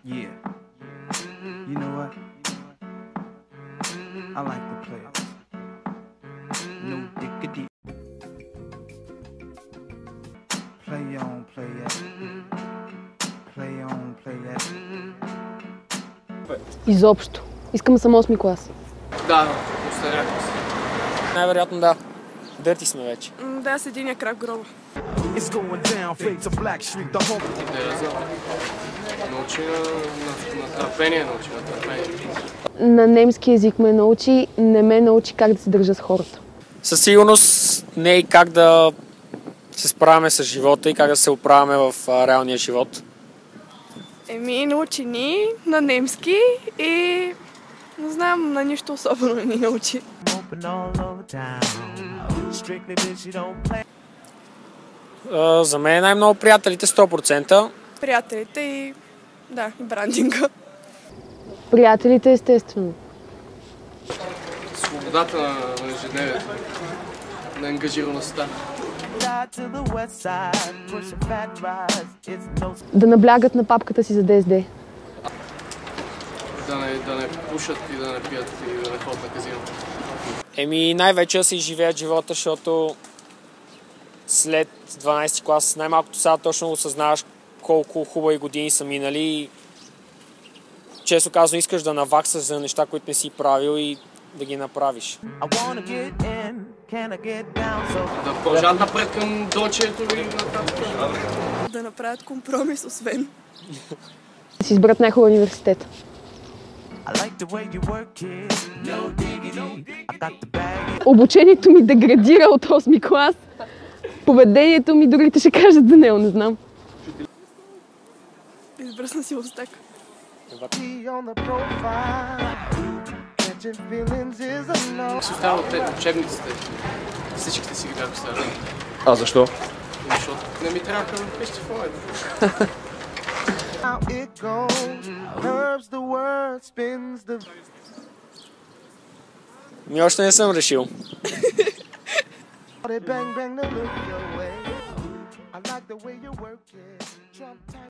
Yeah. You know what? I like the players. No diggity. Play on, play that. Play on, play that. Изобщо. Искам да съм 8-ми клас. Да, остаряхме се. Най-вероятно да. Дърти сме вече. Да, с единия крак в гроба. Научи на търпение, научи на търпение. На немски език ме научи, не ме научи как да се държа с хората. Със сигурност не и как да се справяме с живота и как да се оправяме в реалния живот. Научи ни на немски и не знам, на нищо особено не ни научи. За мен най-много приятелите 100%. Приятелите и да, и брандинга. Приятелите, естествено. Свободата на ежедневието, на ангажираността. Да наблягат на папката си за ДСД. Да не пушат и да не пият и да не ходят на казино. Най-вече да се изживеят живота, защото след 12 клас най-малкото сега точно осъзнаваш колко хубави години са минали и често казано искаш да наваксаш за неща, които не си правил и да ги направиш. Да продължат напред към дочето и нататък. Да направят компромис, освен. Да си изберат най-хубав университет. Обучението ми деградира от 8-ми клас. Поведението ми другите ще кажат за него, не знам. Избръсна си устак. Си остава от учебниците. Всичките си ги бях оставили. А защо? Защото не ми трябваха вкъщи в момента. Още не съм решил.